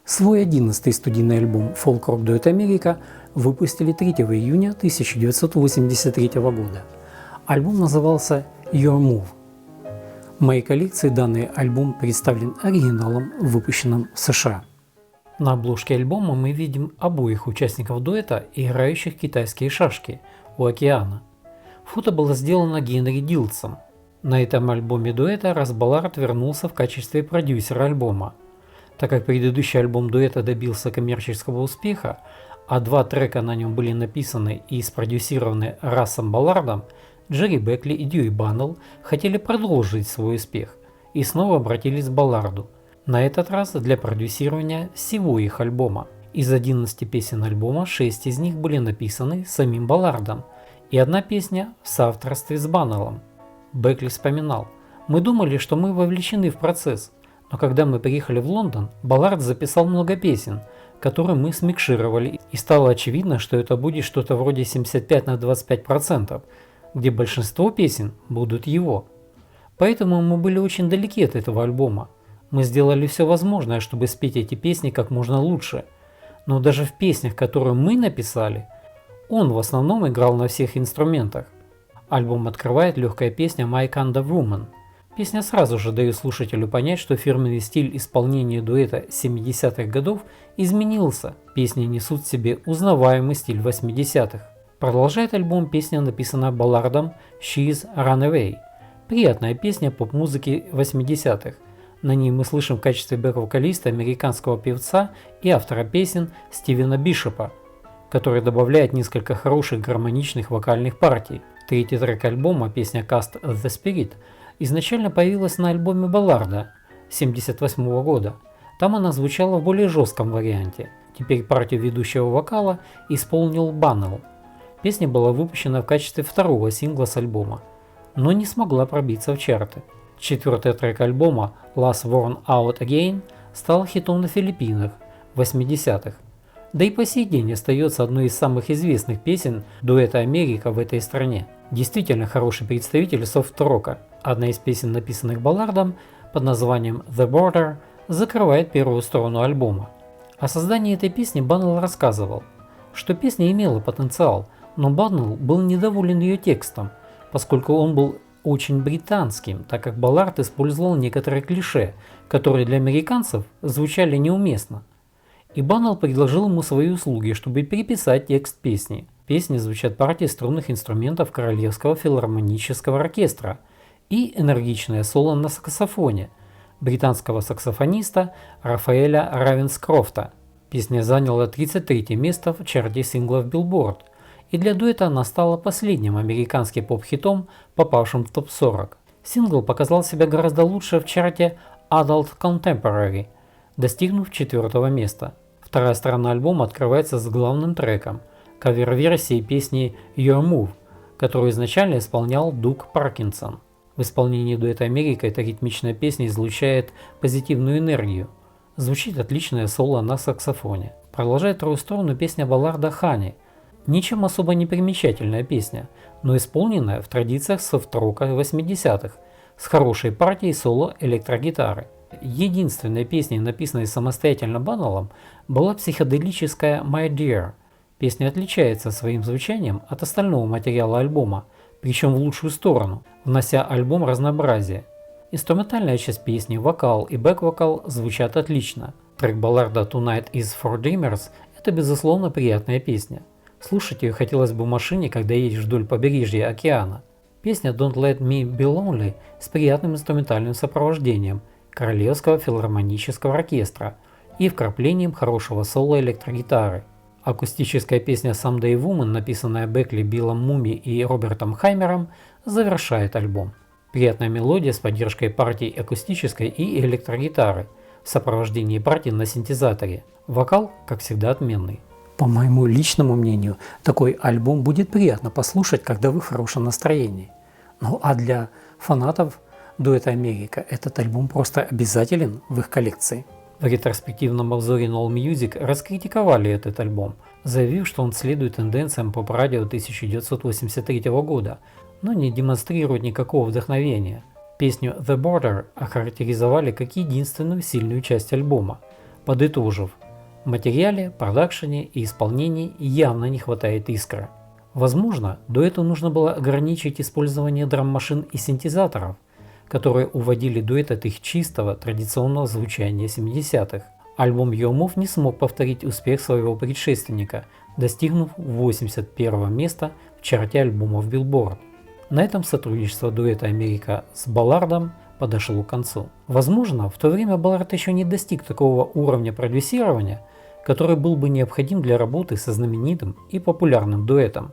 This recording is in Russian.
Свой 11-й студийный альбом Folk Rock Duet America выпустили 3 июня 1983 года. Альбом назывался Your Move. В моей коллекции данный альбом представлен оригиналом, выпущенным в США. На обложке альбома мы видим обоих участников дуэта, играющих китайские шашки у океана. Фото было сделано Генри Дилсом. На этом альбоме дуэта Рас Баллард вернулся в качестве продюсера альбома. Так как предыдущий альбом дуэта добился коммерческого успеха, а 2 трека на нем были написаны и спродюсированы Рассом Баллардом, Джерри Бекли и Дьюи Баннелл хотели продолжить свой успех и снова обратились к Балларду, на этот раз для продюсирования всего их альбома. Из 11 песен альбома 6 из них были написаны самим Баллардом и 1 песня в соавторстве с Баннеллом. Бекли вспоминал: «Мы думали, что мы вовлечены в процесс, но когда мы приехали в Лондон, Баллард записал много песен, которые мы смикшировали, и стало очевидно, что это будет что-то вроде 75 на 25%, где большинство песен будут его. Поэтому мы были очень далеки от этого альбома. Мы сделали все возможное, чтобы спеть эти песни как можно лучше. Но даже в песнях, которые мы написали, он в основном играл на всех инструментах». Альбом открывает легкая песня My Kind of Woman. Песня сразу же дает слушателю понять, что фирменный стиль исполнения дуэта 70-х годов изменился. Песни несут в себе узнаваемый стиль 80-х. Продолжает альбом песня, написанная Баллардом She's Run Away. Приятная песня поп-музыки 80-х. На ней мы слышим в качестве бэк-вокалиста американского певца и автора песен Стивена Бишопа, который добавляет несколько хороших гармоничных вокальных партий. Третий трек альбома, песня Cast the Spirit, изначально появилась на альбоме Балларда 1978 года. Там она звучала в более жестком варианте. Теперь партию ведущего вокала исполнил Баннелл. Песня была выпущена в качестве 2-го сингла с альбома, но не смогла пробиться в чарты. 4-й трек альбома Last Worn Out Again стал хитом на Филиппинах в 80-х. Да и по сей день остается одной из самых известных песен дуэта Америка в этой стране. Действительно хороший представитель софт-рока. Одна из песен, написанных Баллардом под названием The Border, закрывает первую сторону альбома. О создании этой песни Баннелл рассказывал, что песня имела потенциал, но Баннелл был недоволен ее текстом, поскольку он был очень британским, так как Баллард использовал некоторые клише, которые для американцев звучали неуместно. И Баннелл предложил ему свои услуги, чтобы переписать текст песни. В песне звучат партии струнных инструментов Королевского филармонического оркестра и энергичное соло на саксофоне британского саксофониста Рафаэля Равенскрофта. Песня заняла 33 место в чарте синглов Billboard, и для дуэта она стала последним американским поп-хитом, попавшим в топ-40. Сингл показал себя гораздо лучше в чарте Adult Contemporary, достигнув 4-го места. Вторая сторона альбома открывается с главным треком, кавер-версией песни Your Move, которую изначально исполнял Дук Паркинсон. В исполнении дуэта Америка эта ритмичная песня излучает позитивную энергию. Звучит отличное соло на саксофоне. Продолжает вторую сторону песня Балларда Honey. Ничем особо не примечательная песня, но исполненная в традициях софт-рока 80-х, с хорошей партией соло электрогитары. Единственной песней, написанной самостоятельно Баннеллом, была психоделическая My Dear. Песня отличается своим звучанием от остального материала альбома, причем в лучшую сторону, внося альбом разнообразие. Инструментальная часть песни, вокал и бэк-вокал звучат отлично. Трек Балларда Tonight is for Dreamers – это безусловно приятная песня. Слушать ее хотелось бы в машине, когда едешь вдоль побережья океана. Песня Don't Let Me Be Lonely с приятным инструментальным сопровождением Королевского филармонического оркестра и вкраплением хорошего соло электрогитары. Акустическая песня Someday Woman, написанная Бекли, Биллом Муми и Робертом Хаймером, завершает альбом. Приятная мелодия с поддержкой партий акустической и электрогитары в сопровождении партий на синтезаторе. Вокал, как всегда, отменный. По моему личному мнению, такой альбом будет приятно послушать, когда вы в хорошем настроении. Ну а для фанатов дуэта «Америка», этот альбом просто обязателен в их коллекции. В ретроспективном обзоре No Music раскритиковали этот альбом, заявив, что он следует тенденциям поп-радио 1983 года, но не демонстрирует никакого вдохновения. Песню The Border охарактеризовали как единственную сильную часть альбома, подытожив: в материале, продакшене и исполнении явно не хватает искры. Возможно, дуэту нужно было ограничить использование драм-машин и синтезаторов, которые уводили дуэт от их чистого традиционного звучания 70-х. Альбом Your Move не смог повторить успех своего предшественника, достигнув 81 места в чарте альбомов Billboard. На этом сотрудничество дуэта «Америка» с Баллардом подошло к концу. Возможно, в то время Баллард еще не достиг такого уровня продюсирования, который был бы необходим для работы со знаменитым и популярным дуэтом.